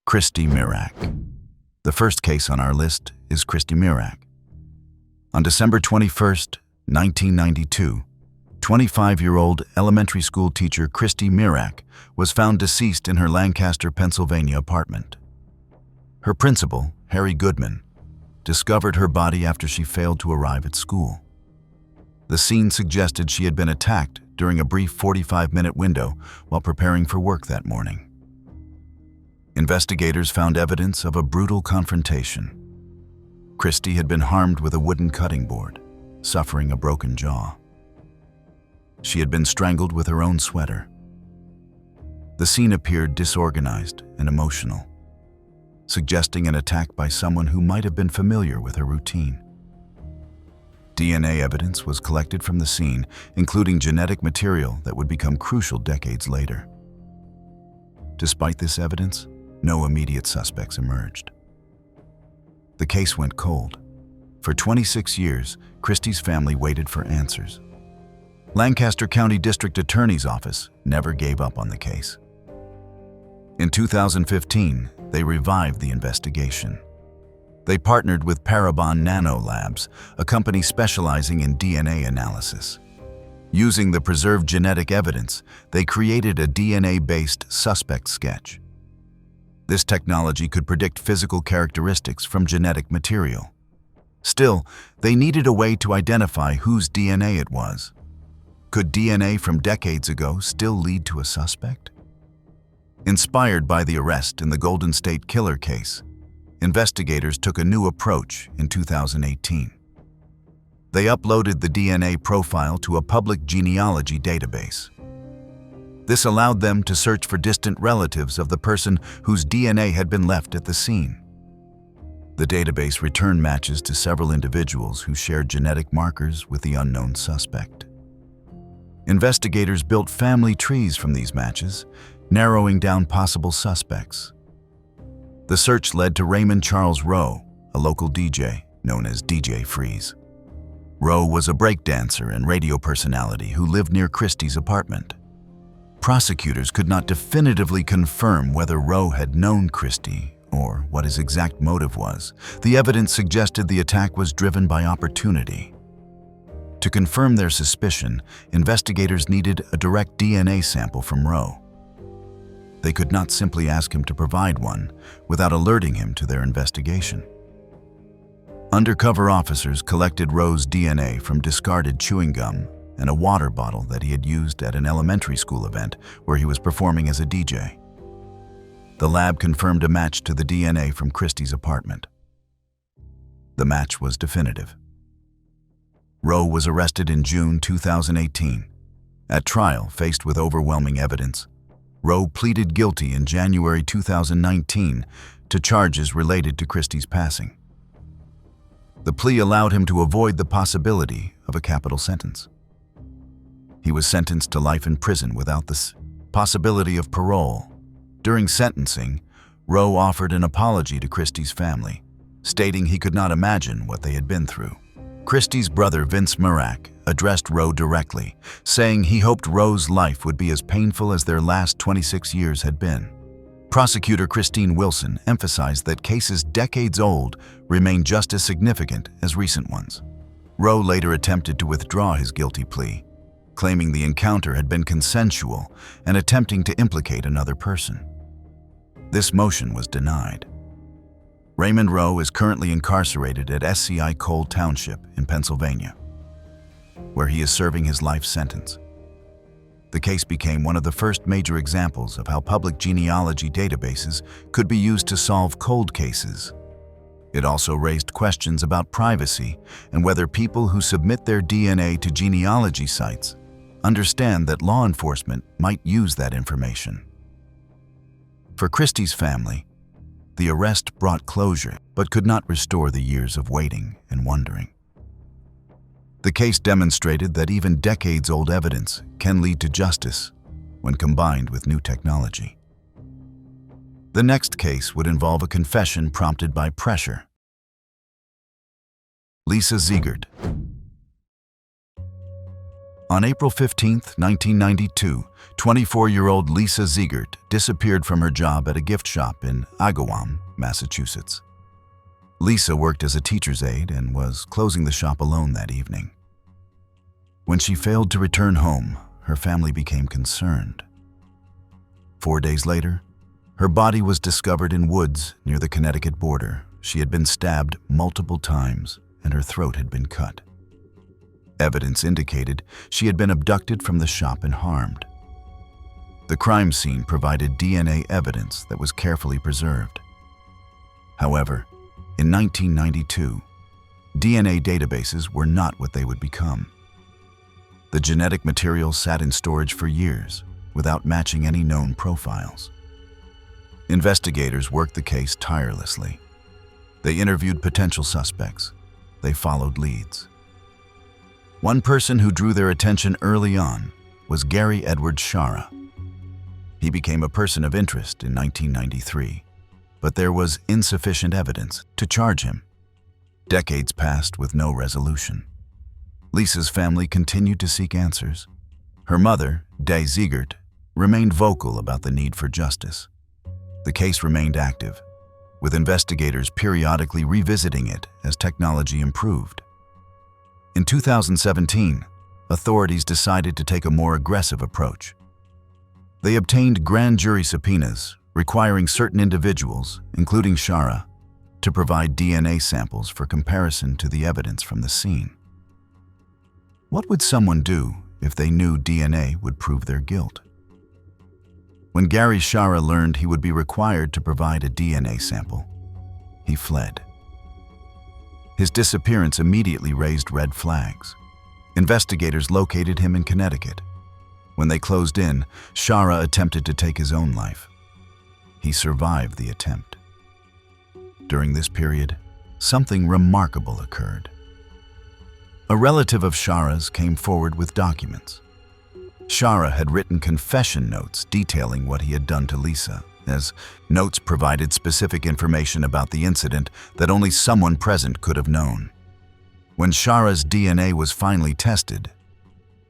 Christy Mirak. The first case on our list is Christy Mirak. On December 21st, 1992, 25-year-old elementary school teacher Christy Mirak was found deceased in her Lancaster, Pennsylvania apartment. Her principal, Harry Goodman, discovered her body after she failed to arrive at school. The scene suggested she had been attacked during a brief 45-minute window while preparing for work that morning. Investigators found evidence of a brutal confrontation. Christy had been harmed with a wooden cutting board, suffering a broken jaw. She had been strangled with her own sweater. The scene appeared disorganized and emotional, suggesting an attack by someone who might have been familiar with her routine. DNA evidence was collected from the scene, including genetic material that would become crucial decades later. Despite this evidence, no immediate suspects emerged. The case went cold. For 26 years, Christy's family waited for answers. Lancaster County District Attorney's Office never gave up on the case. In 2015, they revived the investigation. They partnered with Parabon Nano Labs, a company specializing in DNA analysis. Using the preserved genetic evidence, they created a DNA-based suspect sketch. This technology could predict physical characteristics from genetic material. Still, they needed a way to identify whose DNA it was. Could DNA from decades ago still lead to a suspect? Inspired by the arrest in the Golden State Killer case, investigators took a new approach in 2018. They uploaded the DNA profile to a public genealogy database. This allowed them to search for distant relatives of the person whose DNA had been left at the scene. The database returned matches to several individuals who shared genetic markers with the unknown suspect. Investigators built family trees from these matches, narrowing down possible suspects. The search led to Raymond Charles Rowe, a local DJ known as DJ Freeze. Rowe was a breakdancer and radio personality who lived near Christy's apartment. Prosecutors could not definitively confirm whether Rowe had known Christy or what his exact motive was. The evidence suggested the attack was driven by opportunity. To confirm their suspicion, investigators needed a direct DNA sample from Rowe. They could not simply ask him to provide one without alerting him to their investigation. Undercover officers collected Rowe's DNA from discarded chewing gum and a water bottle that he had used at an elementary school event where he was performing as a DJ. The lab confirmed a match to the DNA from Christy's apartment. The match was definitive. Rowe was arrested in June 2018. At trial, faced with overwhelming evidence, Rowe pleaded guilty in January 2019 to charges related to Christy's passing. The plea allowed him to avoid the possibility of a capital sentence. He was sentenced to life in prison without the possibility of parole. During sentencing, Rowe offered an apology to Christy's family, stating he could not imagine what they had been through. Christy's brother, Vince Mirak, addressed Rowe directly, saying he hoped Rowe's life would be as painful as their last 26 years had been. Prosecutor Christine Wilson emphasized that cases decades old remain just as significant as recent ones. Rowe later attempted to withdraw his guilty plea, claiming the encounter had been consensual and attempting to implicate another person. This motion was denied. Raymond Rowe is currently incarcerated at SCI Cole Township in Pennsylvania, where he is serving his life sentence. The case became one of the first major examples of how public genealogy databases could be used to solve cold cases. It also raised questions about privacy and whether people who submit their DNA to genealogy sites understand that law enforcement might use that information. For Christy's family, the arrest brought closure but could not restore the years of waiting and wondering. The case demonstrated that even decades-old evidence can lead to justice when combined with new technology. The next case would involve a confession prompted by pressure. Lisa Ziegert. On April 15, 1992, 24-year-old Lisa Ziegert disappeared from her job at a gift shop in Agawam, Massachusetts. Lisa worked as a teacher's aide and was closing the shop alone that evening. When she failed to return home, her family became concerned. 4 days later, her body was discovered in woods near the Connecticut border. She had been stabbed multiple times and her throat had been cut. Evidence indicated she had been abducted from the shop and harmed. The crime scene provided DNA evidence that was carefully preserved. However, in 1992, DNA databases were not what they would become. The genetic material sat in storage for years without matching any known profiles. Investigators worked the case tirelessly. They interviewed potential suspects. They followed leads. One person who drew their attention early on was Gary Edward Shara. He became a person of interest in 1993, but there was insufficient evidence to charge him. Decades passed with no resolution. Lisa's family continued to seek answers. Her mother, Day Ziegert, remained vocal about the need for justice. The case remained active, with investigators periodically revisiting it as technology improved. In 2017, authorities decided to take a more aggressive approach. They obtained grand jury subpoenas requiring certain individuals, including Shara, to provide DNA samples for comparison to the evidence from the scene. What would someone do if they knew DNA would prove their guilt? When Gary Shara learned he would be required to provide a DNA sample, he fled. His disappearance immediately raised red flags. Investigators located him in Connecticut. When they closed in, Shara attempted to take his own life. He survived the attempt. During this period, something remarkable occurred. A relative of Shara's came forward with documents. Shara had written confession notes detailing what he had done to Lisa, as notes provided specific information about the incident that only someone present could have known. When Shara's DNA was finally tested,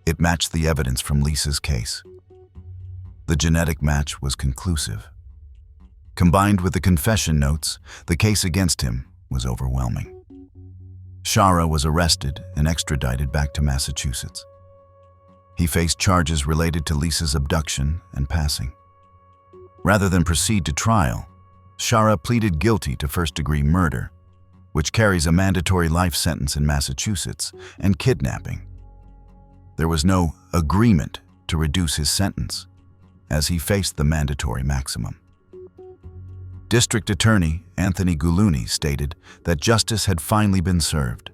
it matched the evidence from Lisa's case. The genetic match was conclusive. Combined with the confession notes, the case against him was overwhelming. Shara was arrested and extradited back to Massachusetts. He faced charges related to Lisa's abduction and passing. Rather than proceed to trial, Shara pleaded guilty to first-degree murder, which carries a mandatory life sentence in Massachusetts, and kidnapping. There was no agreement to reduce his sentence, as he faced the mandatory maximum. District Attorney Anthony Guluni stated that justice had finally been served.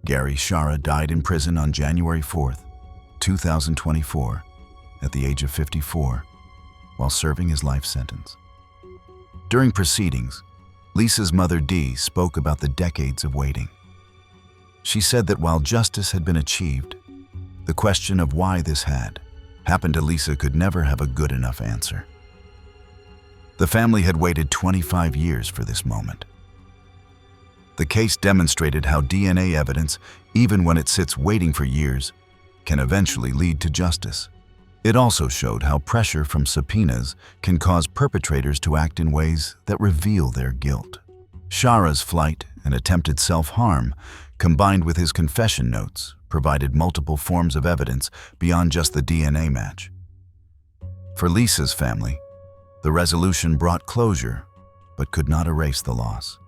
Gary Shara died in prison on January 4, 2024, at the age of 54, while serving his life sentence. During proceedings, Lisa's mother Dee spoke about the decades of waiting. She said that while justice had been achieved, the question of why this had happened to Lisa could never have a good enough answer. The family had waited 25 years for this moment. The case demonstrated how DNA evidence, even when it sits waiting for years, can eventually lead to justice. It also showed how pressure from subpoenas can cause perpetrators to act in ways that reveal their guilt. Shara's flight and attempted self-harm, combined with his confession notes, provided multiple forms of evidence beyond just the DNA match. For Lisa's family, the resolution brought closure, but could not erase the loss.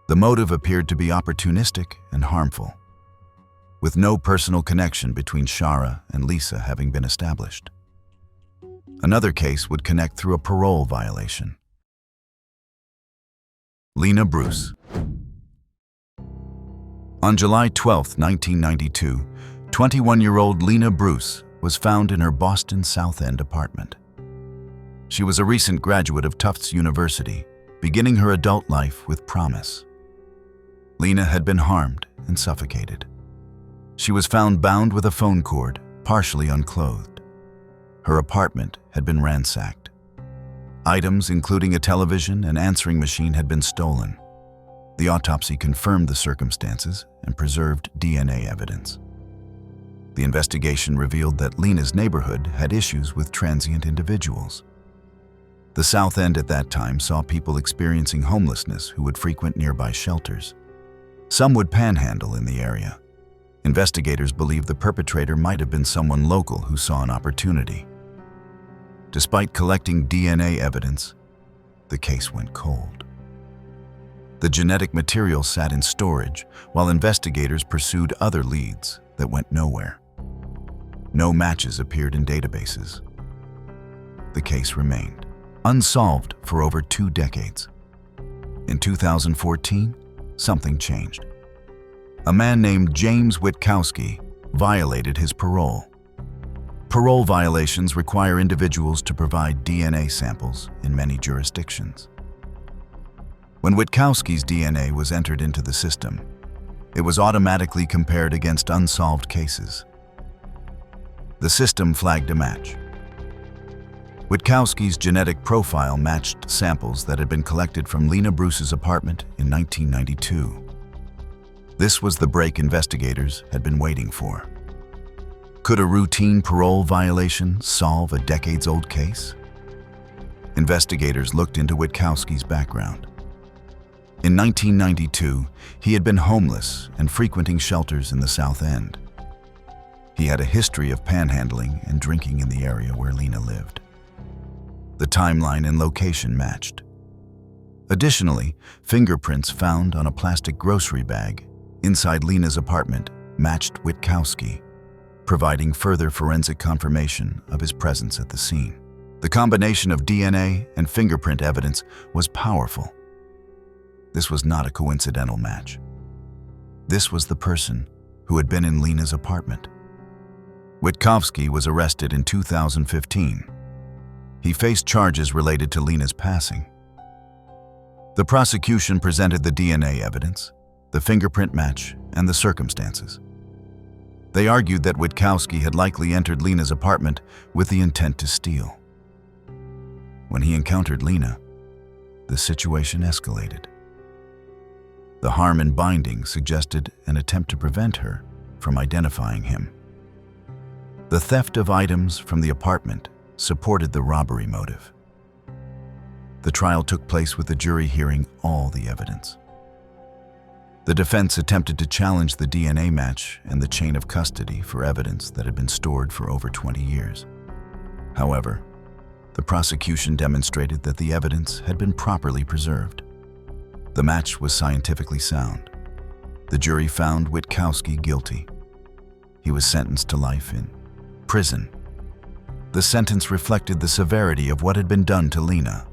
The motive appeared to be opportunistic and harmful, with no personal connection between Shara and Lisa having been established. Another case would connect through a parole violation. Lena Bruce. On July 12, 1992, 21-year-old Lena Bruce was found in her Boston South End apartment. She was a recent graduate of Tufts University, beginning her adult life with promise. Lena had been harmed and suffocated. She was found bound with a phone cord, partially unclothed. Her apartment had been ransacked. Items, including a television and answering machine, had been stolen. The autopsy confirmed the circumstances and preserved DNA evidence. The investigation revealed that Lena's neighborhood had issues with transient individuals. The South End at that time saw people experiencing homelessness who would frequent nearby shelters. Some would panhandle in the area. Investigators believe the perpetrator might have been someone local who saw an opportunity. Despite collecting DNA evidence, the case went cold. The genetic material sat in storage while investigators pursued other leads that went nowhere. No matches appeared in databases. The case remained unsolved for over 2 decades. In 2014, something changed. A man named James Witkowski violated his parole. Parole violations require individuals to provide DNA samples in many jurisdictions. When Witkowski's DNA was entered into the system, it was automatically compared against unsolved cases. The system flagged a match. Witkowski's genetic profile matched samples that had been collected from Lena Bruce's apartment in 1992. This was the break investigators had been waiting for. Could a routine parole violation solve a decades-old case? Investigators looked into Witkowski's background. In 1992, he had been homeless and frequenting shelters in the South End. He had a history of panhandling and drinking in the area where Lena lived. The timeline and location matched. Additionally, fingerprints found on a plastic grocery bag inside Lena's apartment matched Witkowski, providing further forensic confirmation of his presence at the scene. The combination of DNA and fingerprint evidence was powerful. This was not a coincidental match. This was the person who had been in Lena's apartment. Witkowski was arrested in 2015. He faced charges related to Lena's passing. The prosecution presented the DNA evidence, the fingerprint match, and the circumstances. They argued that Witkowski had likely entered Lena's apartment with the intent to steal. When he encountered Lena, the situation escalated. The harm and binding suggested an attempt to prevent her from identifying him. The theft of items from the apartment supported the robbery motive. The trial took place with the jury hearing all the evidence. The defense attempted to challenge the DNA match and the chain of custody for evidence that had been stored for over 20 years. However, the prosecution demonstrated that the evidence had been properly preserved. The match was scientifically sound. The jury found Witkowski guilty. He was sentenced to life in prison. The sentence reflected the severity of what had been done to Lena.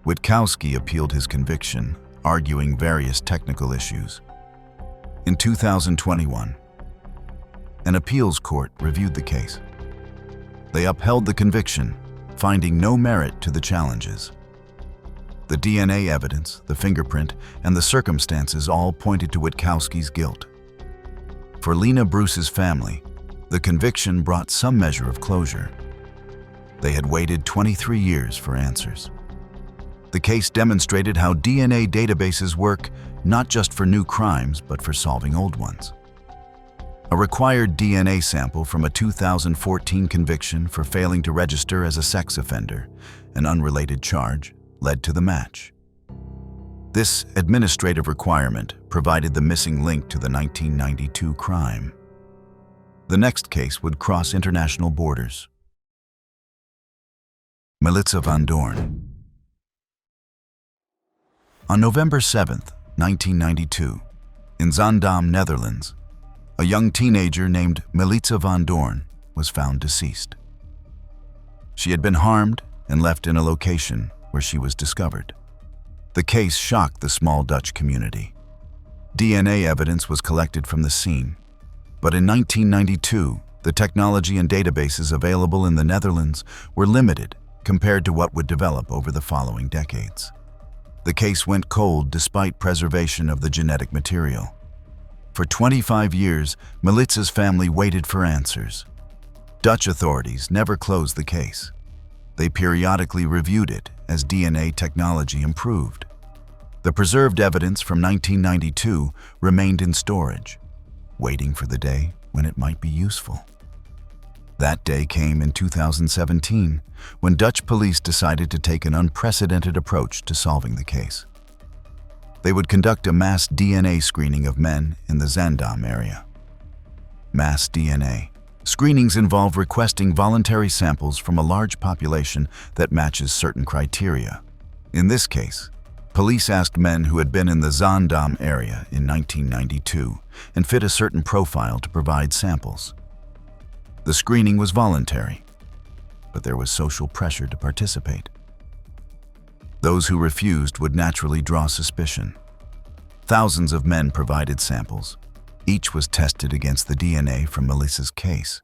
Witkowski appealed his conviction, arguing various technical issues. In 2021, an appeals court reviewed the case. They upheld the conviction, finding no merit to the challenges. The DNA evidence, the fingerprint, and the circumstances all pointed to Witkowski's guilt. For Lena Bruce's family, the conviction brought some measure of closure. They had waited 23 years for answers. The case demonstrated how DNA databases work not just for new crimes, but for solving old ones. A required DNA sample from a 2014 conviction for failing to register as a sex offender, an unrelated charge, led to the match. This administrative requirement provided the missing link to the 1992 crime. The next case would cross international borders. Melissa Van Doorn. On November 7, 1992, in Zaandam, Netherlands, a young teenager named Melissa Van Doorn was found deceased. She had been harmed and left in a location where she was discovered. The case shocked the small Dutch community. DNA evidence was collected from the scene, but in 1992, the technology and databases available in the Netherlands were limited compared to what would develop over the following decades. The case went cold despite preservation of the genetic material. For 25 years, Melissa's family waited for answers. Dutch authorities never closed the case. They periodically reviewed it as DNA technology improved. The preserved evidence from 1992 remained in storage, waiting for the day when when it might be useful. That day came in 2017, when Dutch police decided to take an unprecedented approach to solving the case. They would conduct a mass DNA screening of men in the Zaandam area. Mass DNA screenings involve requesting voluntary samples from a large population that matches certain criteria. In this case, police asked men who had been in the Zaandam area in 1992 and fit a certain profile to provide samples. The screening was voluntary, but there was social pressure to participate. Those who refused would naturally draw suspicion. Thousands of men provided samples. Each was tested against the DNA from Melissa's case.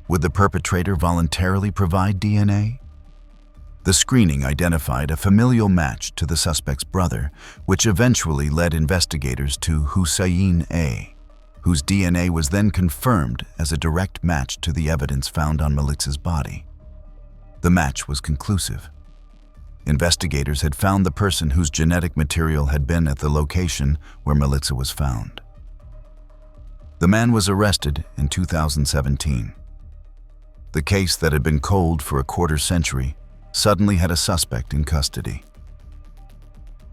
Would the perpetrator voluntarily provide DNA? The screening identified a familial match to the suspect's brother, which eventually led investigators to Hussein A., whose DNA was then confirmed as a direct match to the evidence found on Melissa's body. The match was conclusive. Investigators had found the person whose genetic material had been at the location where Melissa was found. The man was arrested in 2017. The case that had been cold for a quarter century suddenly had a suspect in custody.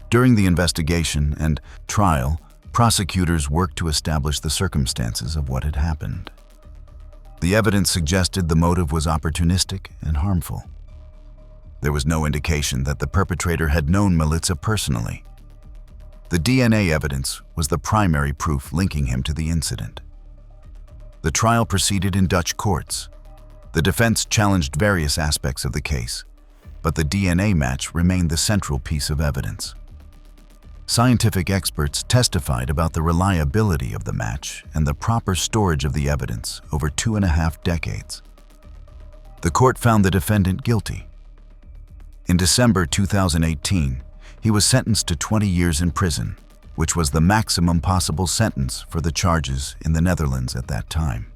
During the investigation and trial, prosecutors worked to establish the circumstances of what had happened. The evidence suggested the motive was opportunistic and harmful. There was no indication that the perpetrator had known Melissa personally. The DNA evidence was the primary proof linking him to the incident. The trial proceeded in Dutch courts. The defense challenged various aspects of the case, but the DNA match remained the central piece of evidence. Scientific experts testified about the reliability of the match and the proper storage of the evidence over 2.5 decades. The court found the defendant guilty. In December 2018, he was sentenced to 20 years in prison, which was the maximum possible sentence for the charges in the Netherlands at that time.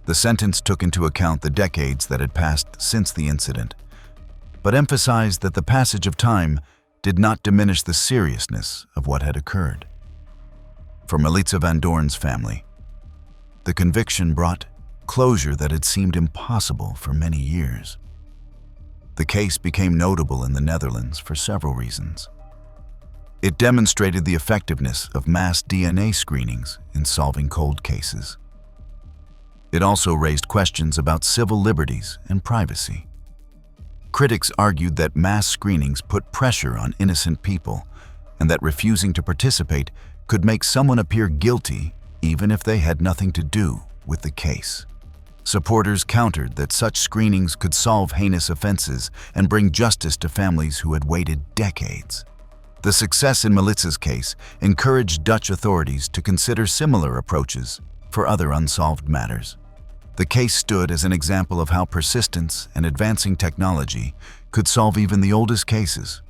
The sentence took into account the decades that had passed since the incident, but emphasized that the passage of time did not diminish the seriousness of what had occurred. For Melissa van Doorn's family, the conviction brought closure that had seemed impossible for many years. The case became notable in the Netherlands for several reasons. It demonstrated the effectiveness of mass DNA screenings in solving cold cases. It also raised questions about civil liberties and privacy. Critics argued that mass screenings put pressure on innocent people and that refusing to participate could make someone appear guilty even if they had nothing to do with the case. Supporters countered that such screenings could solve heinous offenses and bring justice to families who had waited decades. The success in Melissa's case encouraged Dutch authorities to consider similar approaches for other unsolved matters. The case stood as an example of how persistence and advancing technology could solve even the oldest cases.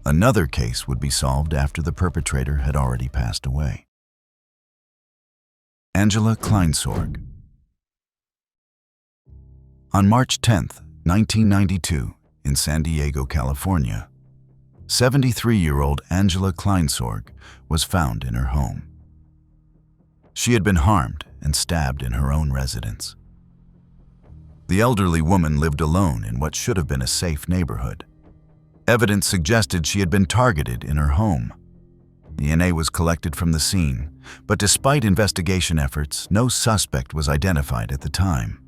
Another case would be solved after the perpetrator had already passed away. Angela Kleinsorg. On March 10, 1992, in San Diego, California, 73-year-old Angela Kleinsorg was found in her home. She had been harmed and stabbed in her own residence. The elderly woman lived alone in what should have been a safe neighborhood. Evidence suggested she had been targeted in her home. DNA was collected from the scene, but despite investigation efforts, no suspect was identified at the time.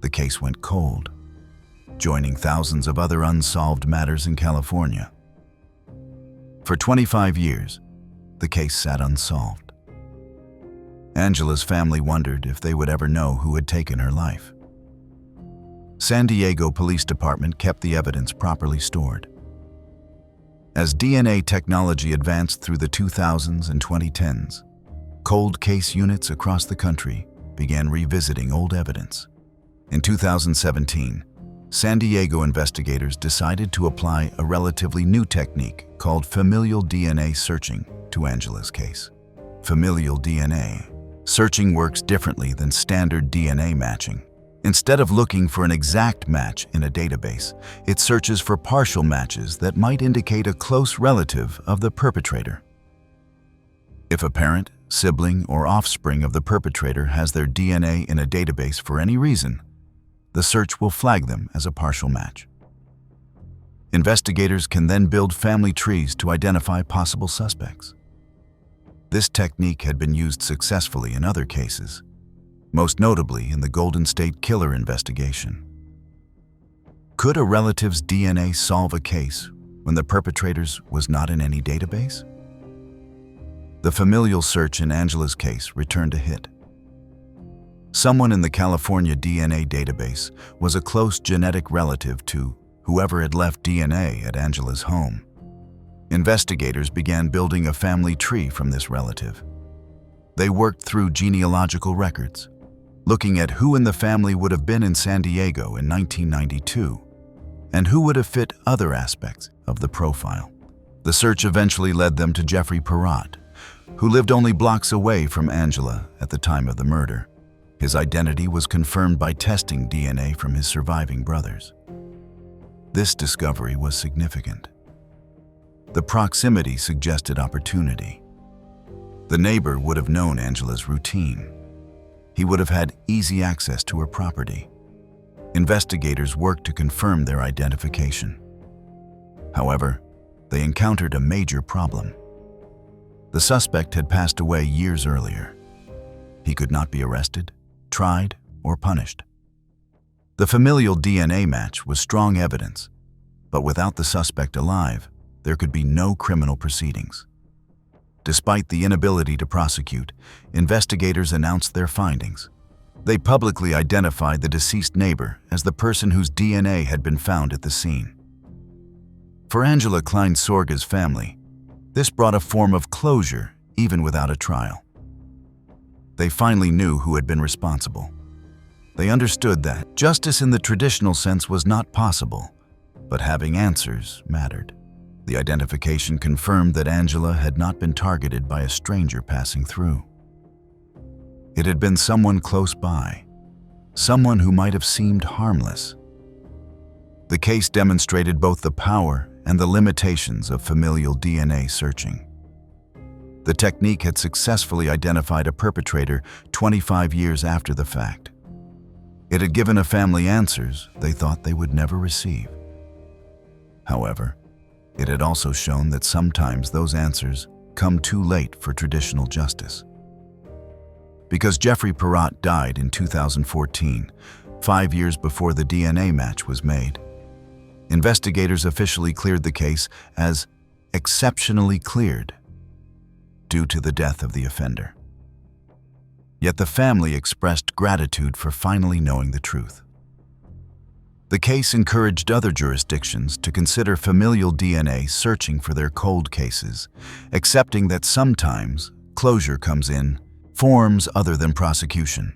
The case went cold, joining thousands of other unsolved matters in California. For 25 years, the case sat unsolved. Angela's family wondered if they would ever know who had taken her life. San Diego Police Department kept the evidence properly stored. As DNA technology advanced through the 2000s and 2010s, cold case units across the country began revisiting old evidence. In 2017, San Diego investigators decided to apply a relatively new technique called familial DNA searching to Angela's case. Familial DNA searching works differently than standard DNA matching. Instead of looking for an exact match in a database, it searches for partial matches that might indicate a close relative of the perpetrator. If a parent, sibling, or offspring of the perpetrator has their DNA in a database for any reason, the search will flag them as a partial match. Investigators can then build family trees to identify possible suspects. This technique had been used successfully in other cases, most notably in the Golden State Killer investigation. Could a relative's DNA solve a case when the perpetrator's was not in any database? The familial search in Angela's case returned a hit. Someone in the California DNA database was a close genetic relative to whoever had left DNA at Angela's home. Investigators began building a family tree from this relative. They worked through genealogical records, looking at who in the family would have been in San Diego in 1992 and who would have fit other aspects of the profile. The search eventually led them to Jeffrey Perrott, who lived only blocks away from Angela at the time of the murder. His identity was confirmed by testing DNA from his surviving brothers. This discovery was significant. The proximity suggested opportunity. The neighbor would have known Angela's routine. He would have had easy access to her property. Investigators worked to confirm their identification. However, they encountered a major problem. The suspect had passed away years earlier. He could not be arrested, tried, or punished. The familial DNA match was strong evidence, but without the suspect alive, there could be no criminal proceedings. Despite the inability to prosecute, investigators announced their findings. They publicly identified the deceased neighbor as the person whose DNA had been found at the scene. For Angela Klein-Sorga's family, this brought a form of closure even without a trial. They finally knew who had been responsible. They understood that justice in the traditional sense was not possible, but having answers mattered. The identification confirmed that Angela had not been targeted by a stranger passing through. It had been someone close by, someone who might have seemed harmless. The case demonstrated both the power and the limitations of familial DNA searching. The technique had successfully identified a perpetrator 25 years after the fact. It had given a family answers they thought they would never receive. However, it had also shown that sometimes those answers come too late for traditional justice. Because Jeffrey Perrott died in 2014, 5 years before the DNA match was made, investigators officially cleared the case as exceptionally cleared due to the death of the offender. Yet the family expressed gratitude for finally knowing the truth. The case encouraged other jurisdictions to consider familial DNA searching for their cold cases, accepting that sometimes closure comes in forms other than prosecution.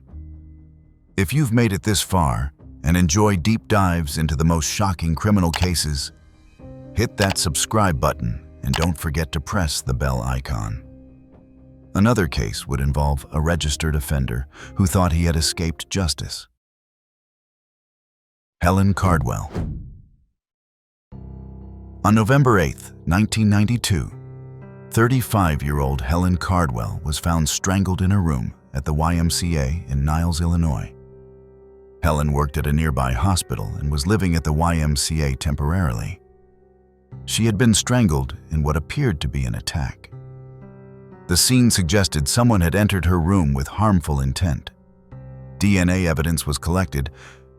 If you've made it this far and enjoy deep dives into the most shocking criminal cases, hit that subscribe button and don't forget to press the bell icon. Another case would involve a registered offender who thought he had escaped justice. Helen Cardwell. On November 8, 1992, 35-year-old Helen Cardwell was found strangled in her room at the YMCA in Niles, Illinois. Helen worked at a nearby hospital and was living at the YMCA temporarily. She had been strangled in what appeared to be an attack. The scene suggested someone had entered her room with harmful intent. DNA evidence was collected,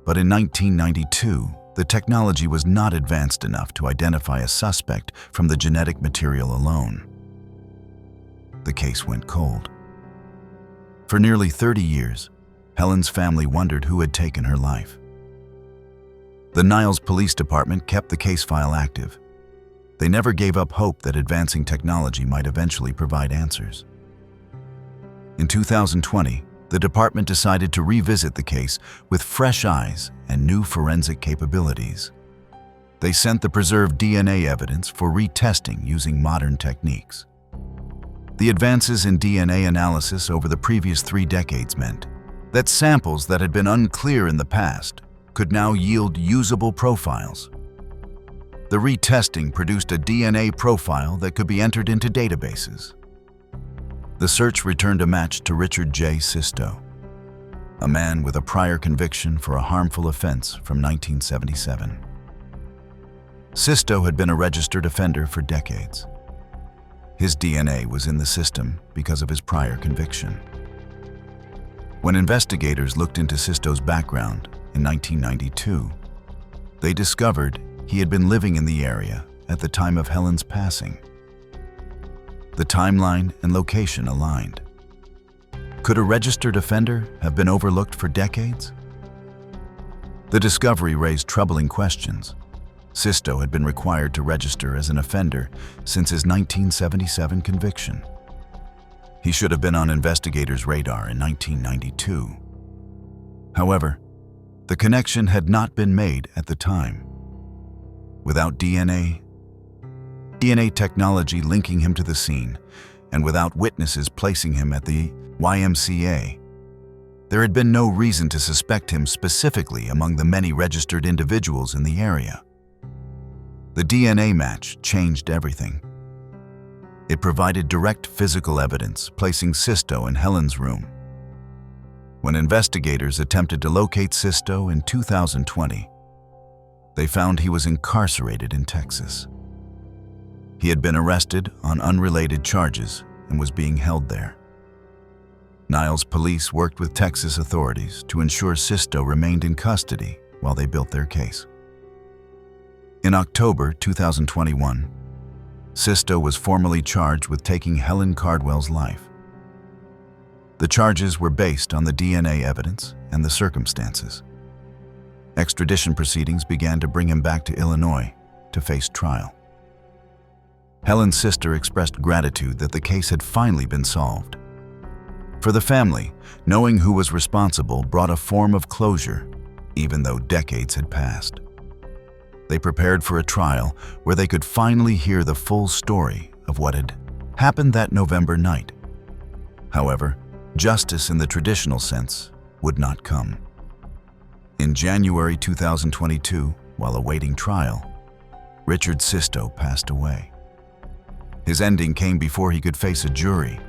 but in 1992, the technology was not advanced enough to identify a suspect from the genetic material alone. The case went cold. For nearly 30 years, Helen's family wondered who had taken her life. The Niles Police Department kept the case file active. They never gave up hope that advancing technology might eventually provide answers. In 2020, the department decided to revisit the case with fresh eyes and new forensic capabilities. They sent the preserved DNA evidence for retesting using modern techniques. The advances in DNA analysis over the previous 3 decades meant that samples that had been unclear in the past could now yield usable profiles. The retesting produced a DNA profile that could be entered into databases. The search returned a match to Richard J. Sisto, a man with a prior conviction for a harmful offense from 1977. Sisto had been a registered offender for decades. His DNA was in the system because of his prior conviction. When investigators looked into Sisto's background in 1992, they discovered he had been living in the area at the time of Helen's passing. The timeline and location aligned. Could a registered offender have been overlooked for decades? The discovery raised troubling questions. Sisto had been required to register as an offender since his 1977 conviction. He should have been on investigators' radar in 1992. However, the connection had not been made at the time. Without DNA technology linking him to the scene, and without witnesses placing him at the YMCA, there had been no reason to suspect him specifically among the many registered individuals in the area. The DNA match changed everything. It provided direct physical evidence, placing Sisto in Helen's room. When investigators attempted to locate Sisto in 2020, they found he was incarcerated in Texas. He had been arrested on unrelated charges and was being held there. Niles police worked with Texas authorities to ensure Sisto remained in custody while they built their case. In October 2021, Sisto was formally charged with taking Helen Cardwell's life. The charges were based on the DNA evidence and the circumstances. Extradition proceedings began to bring him back to Illinois to face trial. Helen's sister expressed gratitude that the case had finally been solved. For the family, knowing who was responsible brought a form of closure, even though decades had passed. They prepared for a trial where they could finally hear the full story of what had happened that November night. However, justice in the traditional sense would not come. In January 2022, while awaiting trial, Richard Sisto passed away. His ending came before he could face a jury.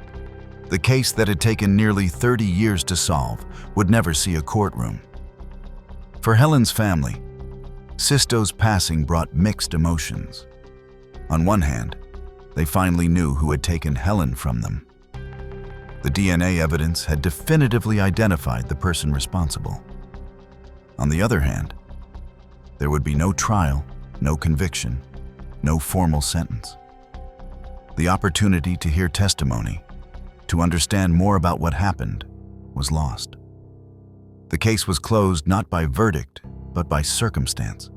The case that had taken nearly 30 years to solve would never see a courtroom. For Helen's family, Sisto's passing brought mixed emotions. On one hand, they finally knew who had taken Helen from them. The DNA evidence had definitively identified the person responsible. On the other hand, there would be no trial, no conviction, no formal sentence. The opportunity to hear testimony, to understand more about what happened, was lost. The case was closed not by verdict, but by circumstance.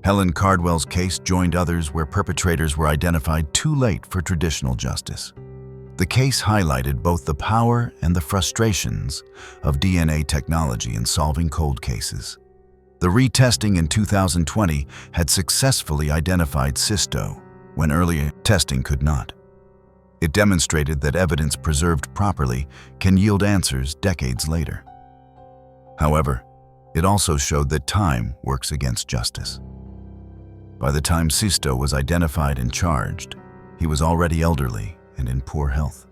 Helen Cardwell's case joined others where perpetrators were identified too late for traditional justice. The case highlighted both the power and the frustrations of DNA technology in solving cold cases. The retesting in 2020 had successfully identified Sisto when earlier testing could not. It demonstrated that evidence preserved properly can yield answers decades later. However, it also showed that time works against justice. By the time Sisto was identified and charged, he was already elderly and in poor health.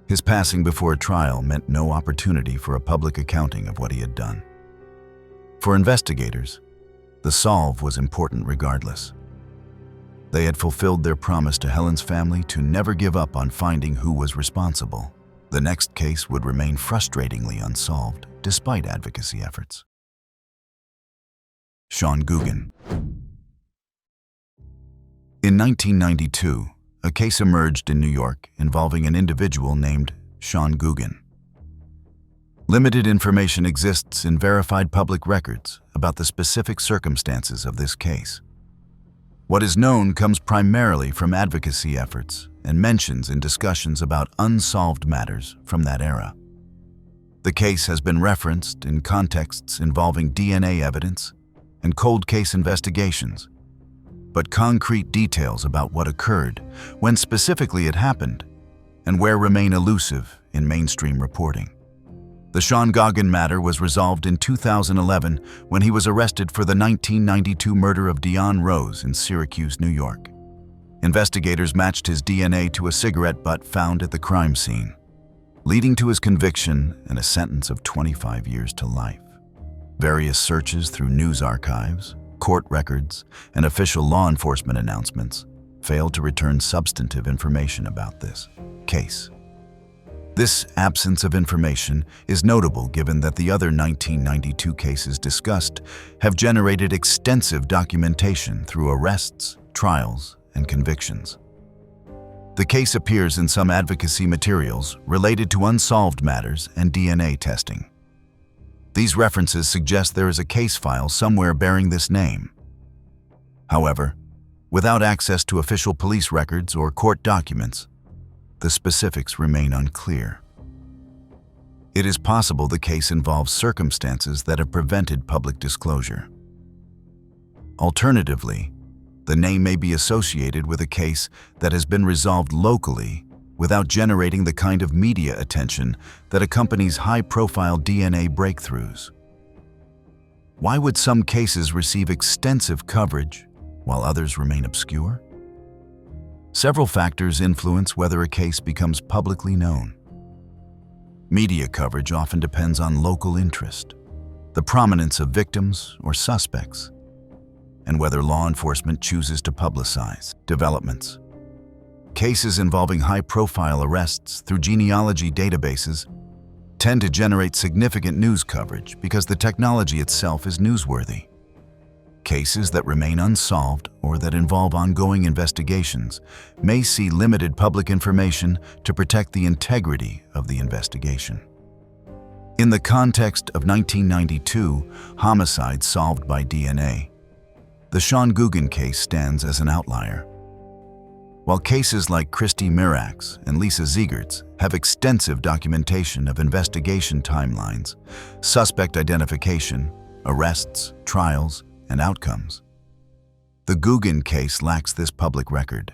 His passing before a trial meant no opportunity for a public accounting of what he had done. For investigators, the solve was important regardless. They had fulfilled their promise to Helen's family to never give up on finding who was responsible. The next case would remain frustratingly unsolved, despite advocacy efforts. Sean Guggen. In 1992, a case emerged in New York involving an individual named Sean Guggen. Limited information exists in verified public records about the specific circumstances of this case. What is known comes primarily from advocacy efforts and mentions in discussions about unsolved matters from that era. The case has been referenced in contexts involving DNA evidence and cold case investigations, but concrete details about what occurred, when specifically it happened, and where remain elusive in mainstream reporting. The Sean Guggen matter was resolved in 2011 when he was arrested for the 1992 murder of Dion Rose in Syracuse, New York. Investigators matched his DNA to a cigarette butt found at the crime scene, leading to his conviction and a sentence of 25 years to life. Various searches through news archives, court records, and official law enforcement announcements failed to return substantive information about this case. This absence of information is notable given that the other 1992 cases discussed have generated extensive documentation through arrests, trials, and convictions. The case appears in some advocacy materials related to unsolved matters and DNA testing. These references suggest there is a case file somewhere bearing this name. However, without access to official police records or court documents, the specifics remain unclear. It is possible the case involves circumstances that have prevented public disclosure. Alternatively, the name may be associated with a case that has been resolved locally without generating the kind of media attention that accompanies high-profile DNA breakthroughs. Why would some cases receive extensive coverage while others remain obscure? Several factors influence whether a case becomes publicly known. Media coverage often depends on local interest, the prominence of victims or suspects, and whether law enforcement chooses to publicize developments. Cases involving high-profile arrests through genealogy databases tend to generate significant news coverage because the technology itself is newsworthy. Cases that remain unsolved or that involve ongoing investigations may see limited public information to protect the integrity of the investigation. In the context of 1992 homicides solved by DNA, the Sean Guggen case stands as an outlier. While cases like Christy Mirax and Lisa Ziegert's have extensive documentation of investigation timelines, suspect identification, arrests, trials, and outcomes, the Guggen case lacks this public record.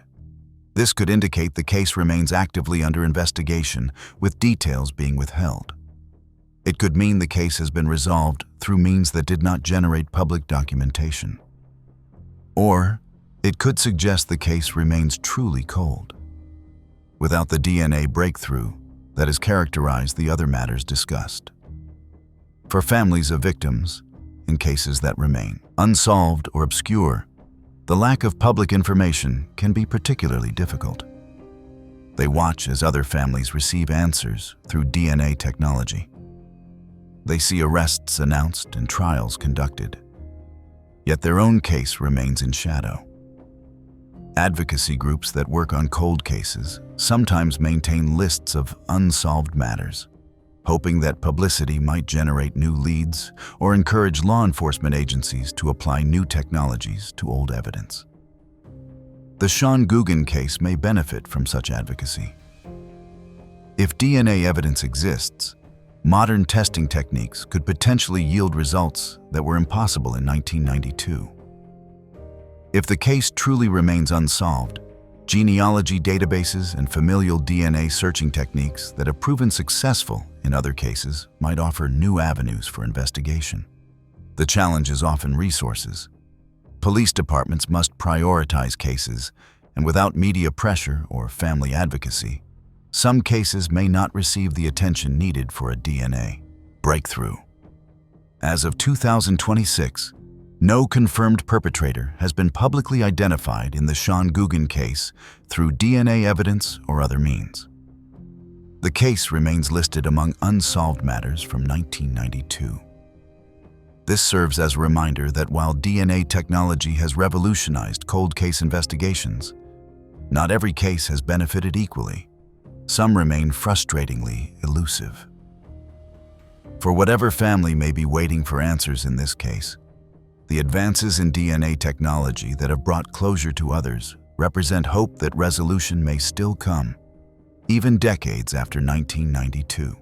This could indicate the case remains actively under investigation, with details being withheld. It could mean the case has been resolved through means that did not generate public documentation. Or it could suggest the case remains truly cold, without the DNA breakthrough that has characterized the other matters discussed. For families of victims, in cases that remain unsolved or obscure, the lack of public information can be particularly difficult. They watch as other families receive answers through DNA technology. They see arrests announced and trials conducted, yet their own case remains in shadow. Advocacy groups that work on cold cases sometimes maintain lists of unsolved matters, hoping that publicity might generate new leads or encourage law enforcement agencies to apply new technologies to old evidence. The Sean Guggen case may benefit from such advocacy. If DNA evidence exists, modern testing techniques could potentially yield results that were impossible in 1992. If the case truly remains unsolved, genealogy databases and familial DNA searching techniques that have proven successful in other cases might offer new avenues for investigation. The challenge is often resources. Police departments must prioritize cases, and without media pressure or family advocacy, some cases may not receive the attention needed for a DNA breakthrough. As of 2026, no confirmed perpetrator has been publicly identified in the Sean Guggen case through DNA evidence or other means. The case remains listed among unsolved matters from 1992. This serves as a reminder that while DNA technology has revolutionized cold case investigations, not every case has benefited equally. Some remain frustratingly elusive. For whatever family may be waiting for answers in this case, the advances in DNA technology that have brought closure to others represent hope that resolution may still come, even decades after 1992.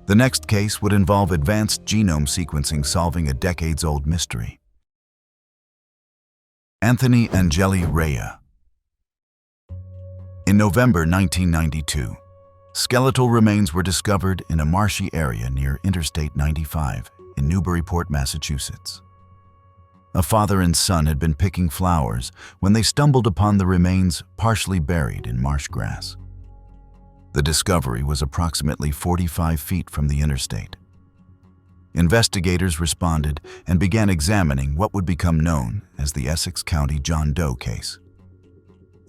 The next case would involve advanced genome sequencing solving a decades-old mystery. Anthony Angeli Rea. In November 1992, skeletal remains were discovered in a marshy area near Interstate 95 in Newburyport, Massachusetts. A father and son had been picking flowers when they stumbled upon the remains partially buried in marsh grass. The discovery was approximately 45 feet from the interstate. Investigators responded and began examining what would become known as the Essex County John Doe case.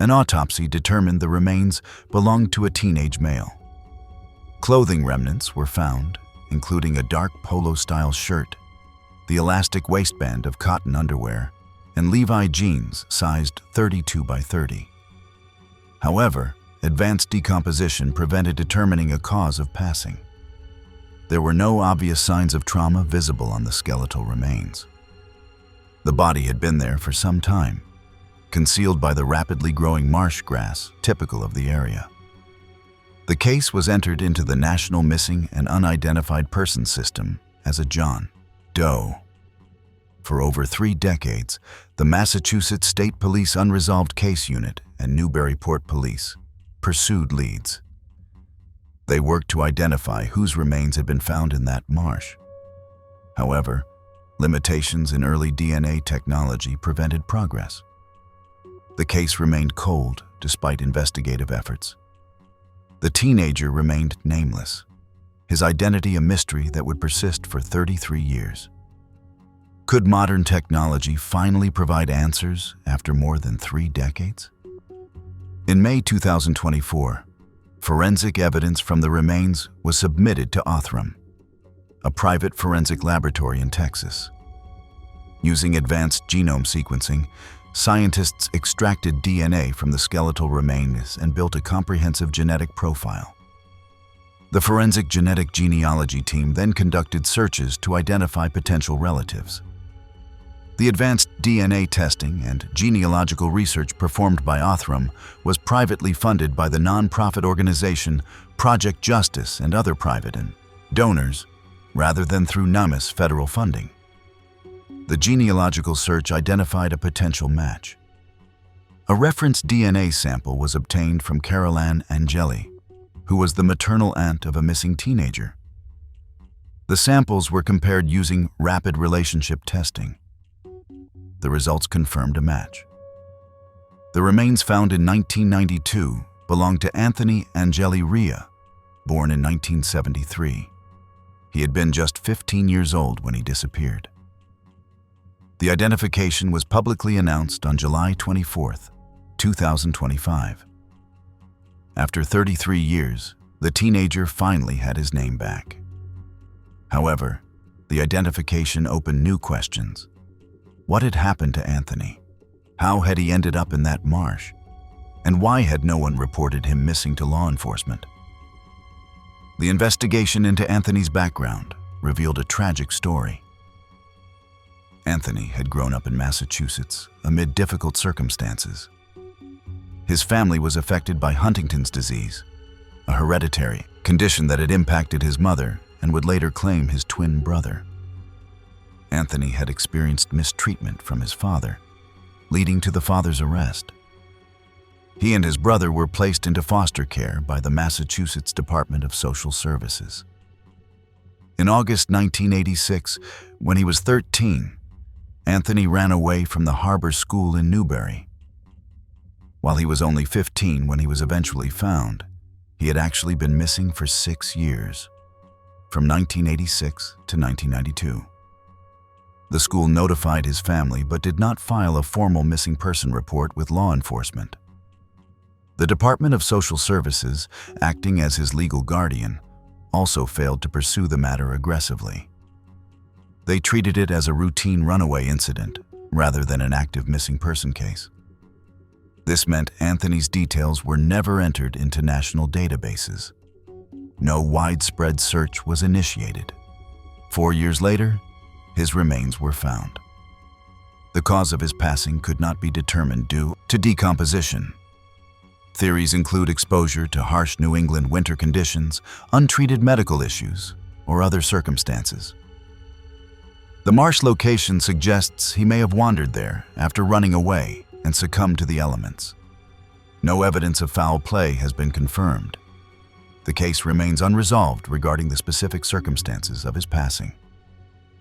An autopsy determined the remains belonged to a teenage male. Clothing remnants were found, including a dark polo-style shirt, the elastic waistband of cotton underwear, and Levi jeans sized 32 by 30. However, advanced decomposition prevented determining a cause of passing. There were no obvious signs of trauma visible on the skeletal remains. The body had been there for some time, concealed by the rapidly growing marsh grass typical of the area. The case was entered into the National Missing and Unidentified Persons System as a John Doe. For over 3 decades, the Massachusetts State Police Unresolved Case Unit and Newburyport Police pursued leads. They worked to identify whose remains had been found in that marsh. However, limitations in early DNA technology prevented progress. The case remained cold despite investigative efforts. The teenager remained nameless, his identity a mystery that would persist for 33 years. Could modern technology finally provide answers after more than 3 decades? In May 2024, forensic evidence from the remains was submitted to Othram, a private forensic laboratory in Texas. Using advanced genome sequencing, scientists extracted DNA from the skeletal remains and built a comprehensive genetic profile. The forensic genetic genealogy team then conducted searches to identify potential relatives. The advanced DNA testing and genealogical research performed by Othram was privately funded by the nonprofit organization Project Justice and other private and donors, rather than through NAMIS federal funding. The genealogical search identified a potential match. A reference DNA sample was obtained from Caroline Angeli, who was the maternal aunt of a missing teenager. The samples were compared using rapid relationship testing. The results confirmed a match. The remains found in 1992 belonged to Anthony Angeli Rhea, born in 1973. He had been just 15 years old when he disappeared. The identification was publicly announced on July 24, 2025. After 33 years, the teenager finally had his name back. However, the identification opened new questions. What had happened to Anthony? How had he ended up in that marsh? And why had no one reported him missing to law enforcement? The investigation into Anthony's background revealed a tragic story. Anthony had grown up in Massachusetts amid difficult circumstances. His family was affected by Huntington's disease, a hereditary condition that had impacted his mother and would later claim his twin brother. Anthony had experienced mistreatment from his father, leading to the father's arrest. He and his brother were placed into foster care by the Massachusetts Department of Social Services. In August 1986, when he was 13, Anthony ran away from the Harbor School in Newbury. While he was only 15 when he was eventually found, he had actually been missing for 6 years, from 1986 to 1992. The school notified his family but did not file a formal missing person report with law enforcement. The Department of Social Services, acting as his legal guardian, also failed to pursue the matter aggressively. They treated it as a routine runaway incident rather than an active missing person case. This meant Anthony's details were never entered into national databases. No widespread search was initiated. 4 years later, his remains were found. The cause of his passing could not be determined due to decomposition. Theories include exposure to harsh New England winter conditions, untreated medical issues, or other circumstances. The marsh location suggests he may have wandered there after running away and succumbed to the elements. No evidence of foul play has been confirmed. The case remains unresolved regarding the specific circumstances of his passing.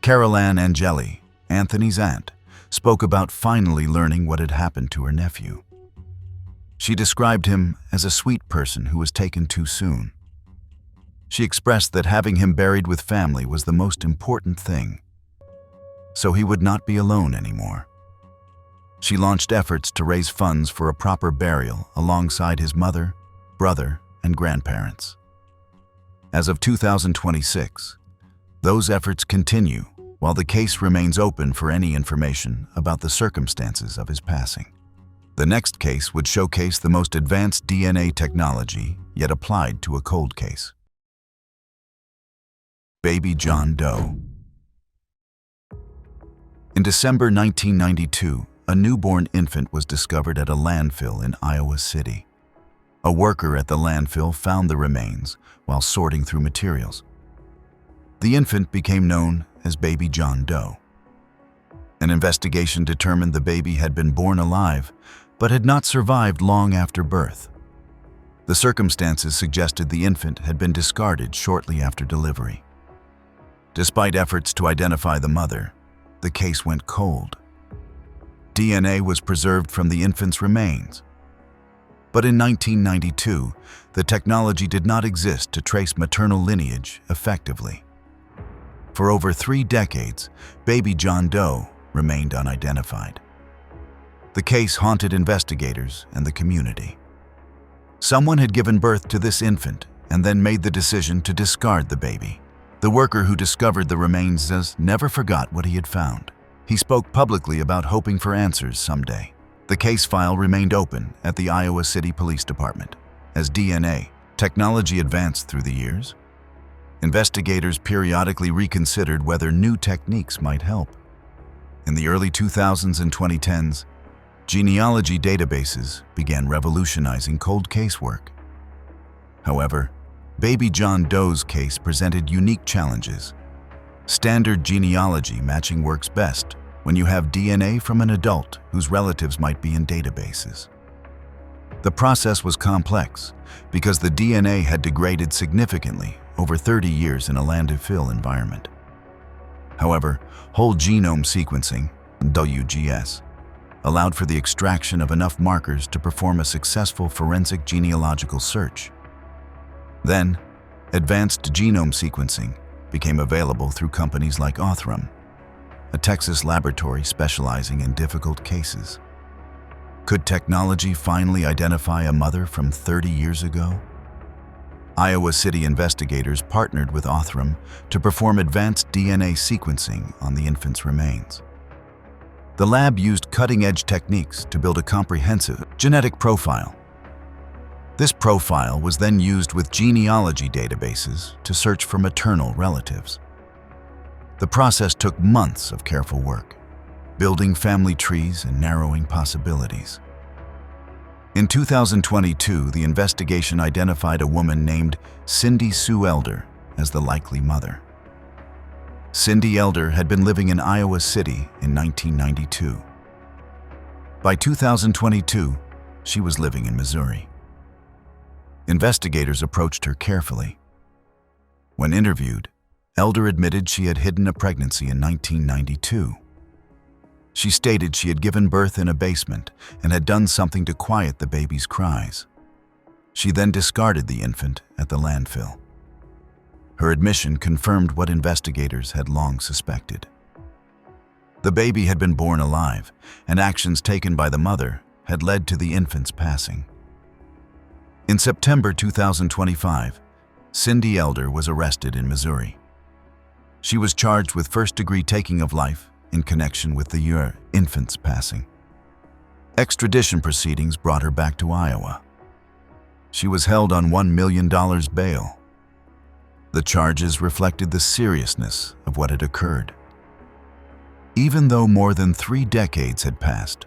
Caroline Angeli, Anthony's aunt, spoke about finally learning what had happened to her nephew. She described him as a sweet person who was taken too soon. She expressed that having him buried with family was the most important thing, so he would not be alone anymore. She launched efforts to raise funds for a proper burial alongside his mother, brother, and grandparents. As of 2026, those efforts continue while the case remains open for any information about the circumstances of his passing. The next case would showcase the most advanced DNA technology yet applied to a cold case. Baby John Doe. In December 1992, a newborn infant was discovered at a landfill in Iowa City. A worker at the landfill found the remains while sorting through materials. The infant became known as Baby John Doe. An investigation determined the baby had been born alive, but had not survived long after birth. The circumstances suggested the infant had been discarded shortly after delivery. Despite efforts to identify the mother, the case went cold. DNA was preserved from the infant's remains. But in 1992, the technology did not exist to trace maternal lineage effectively. For over 3 decades, Baby John Doe remained unidentified. The case haunted investigators and the community. Someone had given birth to this infant and then made the decision to discard the baby. The worker who discovered the remains never forgot what he had found. He spoke publicly about hoping for answers someday. The case file remained open at the Iowa City Police Department. As DNA technology advanced through the years, investigators periodically reconsidered whether new techniques might help. In the early 2000s and 2010s, genealogy databases began revolutionizing cold case work. However, Baby John Doe's case presented unique challenges. Standard genealogy matching works best when you have DNA from an adult whose relatives might be in databases. The process was complex because the DNA had degraded significantly over 30 years in a landfill environment. However, whole genome sequencing, WGS, allowed for the extraction of enough markers to perform a successful forensic genealogical search. Then, advanced genome sequencing became available through companies like Othram, a Texas laboratory specializing in difficult cases. Could technology finally identify a mother from 30 years ago? Iowa City investigators partnered with Othram to perform advanced DNA sequencing on the infant's remains. The lab used cutting-edge techniques to build a comprehensive genetic profile. This profile was then used with genealogy databases to search for maternal relatives. The process took months of careful work, building family trees and narrowing possibilities. In 2022, the investigation identified a woman named Cindy Sue Elder as the likely mother. Cindy Elder had been living in Iowa City in 1992. By 2022, she was living in Missouri. Investigators approached her carefully. When interviewed, Elder admitted she had hidden a pregnancy in 1992. She stated she had given birth in a basement and had done something to quiet the baby's cries. She then discarded the infant at the landfill. Her admission confirmed what investigators had long suspected. The baby had been born alive, and actions taken by the mother had led to the infant's passing. In September 2025, Cindy Elder was arrested in Missouri. She was charged with first-degree taking of life in connection with the infant's passing. Extradition proceedings brought her back to Iowa. She was held on $1 million bail. The charges reflected the seriousness of what had occurred. Even though more than 3 decades had passed,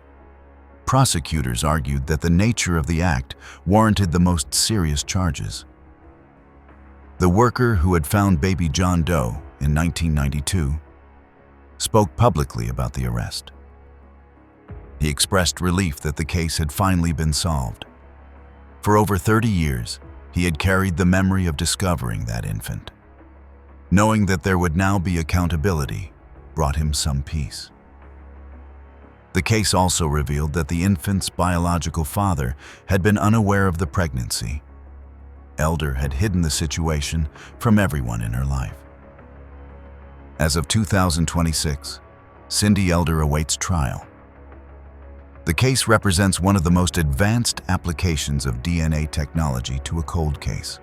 prosecutors argued that the nature of the act warranted the most serious charges. The worker who had found Baby John Doe in 1992 spoke publicly about the arrest. He expressed relief that the case had finally been solved. For over 30 years, he had carried the memory of discovering that infant. Knowing that there would now be accountability brought him some peace. The case also revealed that the infant's biological father had been unaware of the pregnancy. Elder had hidden the situation from everyone in her life. As of 2026, Cindy Elder awaits trial. The case represents one of the most advanced applications of DNA technology to a cold case.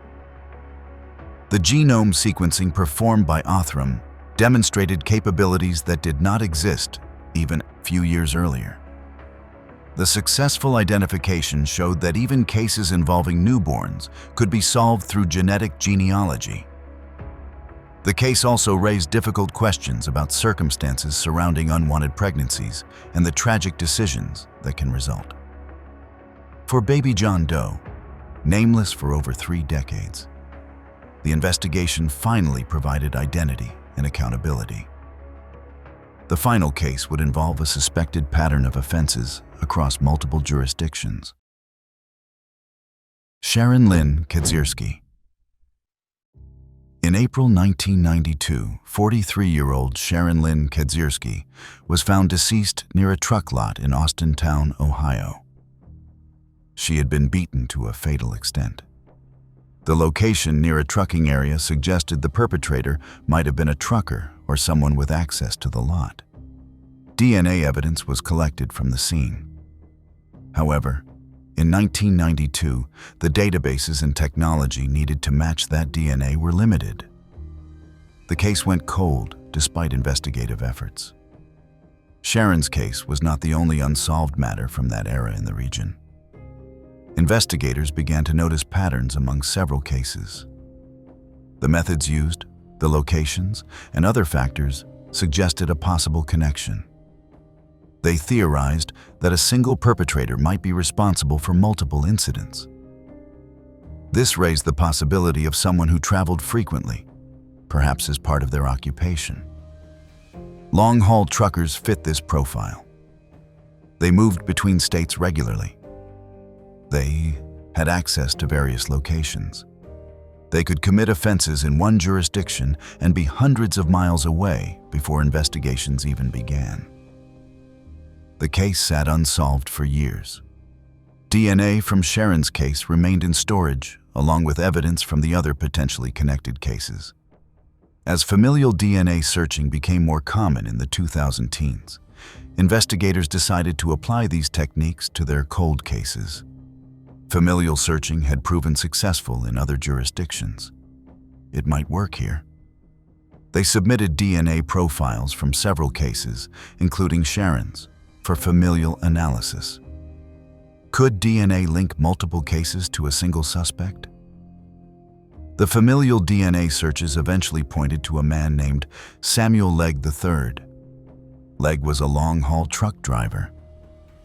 The genome sequencing performed by Othram demonstrated capabilities that did not exist even a few years earlier. The successful identification showed that even cases involving newborns could be solved through genetic genealogy. The case also raised difficult questions about circumstances surrounding unwanted pregnancies and the tragic decisions that can result. For baby John Doe, nameless for over 3 decades, the investigation finally provided identity and accountability. The final case would involve a suspected pattern of offenses across multiple jurisdictions. Sharon Lynn Kedzierski. In April 1992, 43-year-old Sharon Lynn Kedzierski was found deceased near a truck lot in Austintown, Ohio. She had been beaten to a fatal extent. The location near a trucking area suggested the perpetrator might have been a trucker or someone with access to the lot. DNA evidence was collected from the scene. However, in 1992, the databases and technology needed to match that DNA were limited. The case went cold despite investigative efforts. Sharon's case was not the only unsolved matter from that era in the region. Investigators began to notice patterns among several cases. The methods used, the locations, and other factors suggested a possible connection. They theorized that a single perpetrator might be responsible for multiple incidents. This raised the possibility of someone who traveled frequently, perhaps as part of their occupation. Long-haul truckers fit this profile. They moved between states regularly. They had access to various locations. They could commit offenses in one jurisdiction and be hundreds of miles away before investigations even began. The case sat unsolved for years. DNA from Sharon's case remained in storage, along with evidence from the other potentially connected cases. As familial DNA searching became more common in the 2010s, investigators decided to apply these techniques to their cold cases. Familial searching had proven successful in other jurisdictions. It might work here. They submitted DNA profiles from several cases, including Sharon's, for familial analysis. Could DNA link multiple cases to a single suspect? The familial DNA searches eventually pointed to a man named Samuel Legg III. Legg was a long-haul truck driver,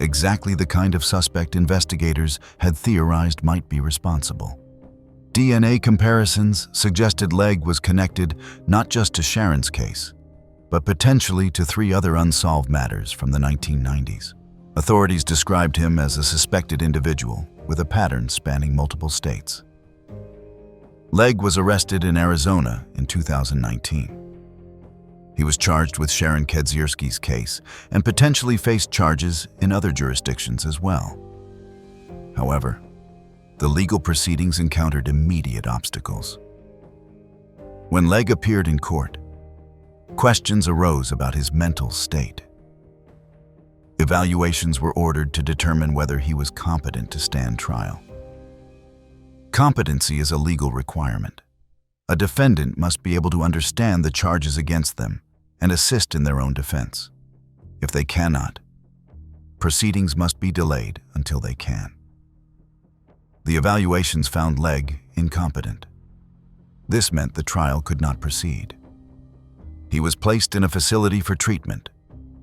exactly the kind of suspect investigators had theorized might be responsible. DNA comparisons suggested Legg was connected not just to Sharon's case, but potentially to 3 other unsolved matters from the 1990s. Authorities described him as a suspected individual with a pattern spanning multiple states. Legg was arrested in Arizona in 2019. He was charged with Sharon Kedzierski's case and potentially faced charges in other jurisdictions as well. However, the legal proceedings encountered immediate obstacles. When Legg appeared in court, questions arose about his mental state. Evaluations were ordered to determine whether he was competent to stand trial. Competency is a legal requirement. A defendant must be able to understand the charges against them and assist in their own defense. If they cannot, proceedings must be delayed until they can. The evaluations found Legg incompetent. This meant the trial could not proceed. He was placed in a facility for treatment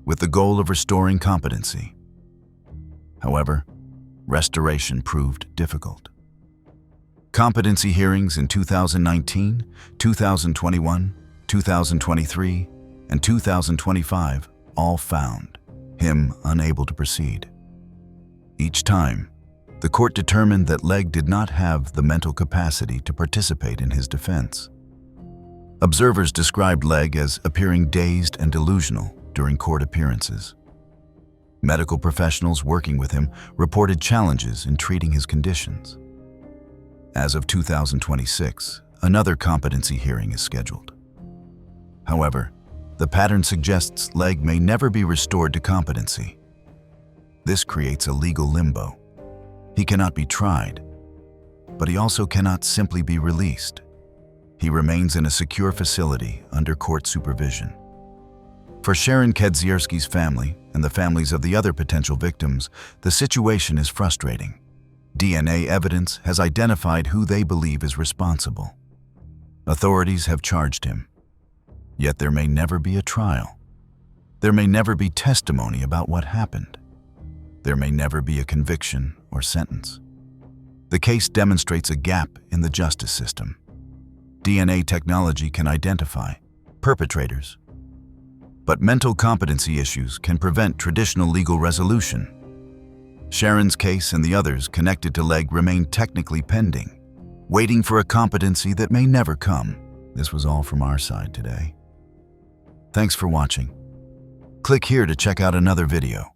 with the goal of restoring competency. However, restoration proved difficult. Competency hearings in 2019, 2021, 2023, and 2025 all found him unable to proceed. Each time, the court determined that Legg did not have the mental capacity to participate in his defense. Observers described Legg as appearing dazed and delusional during court appearances. Medical professionals working with him reported challenges in treating his conditions. As of 2026, another competency hearing is scheduled. However, the pattern suggests Legg may never be restored to competency. This creates a legal limbo. He cannot be tried, but he also cannot simply be released. He remains in a secure facility under court supervision. For Sharon Kedzierski's family and the families of the other potential victims, the situation is frustrating. DNA evidence has identified who they believe is responsible. Authorities have charged him. Yet there may never be a trial. There may never be testimony about what happened. There may never be a conviction or sentence. The case demonstrates a gap in the justice system. DNA technology can identify perpetrators, but mental competency issues can prevent traditional legal resolution. Sharon's case and the others connected to Legg remain technically pending, waiting for a competency that may never come. This was all from our side today. Thanks for watching. Click here to check out another video.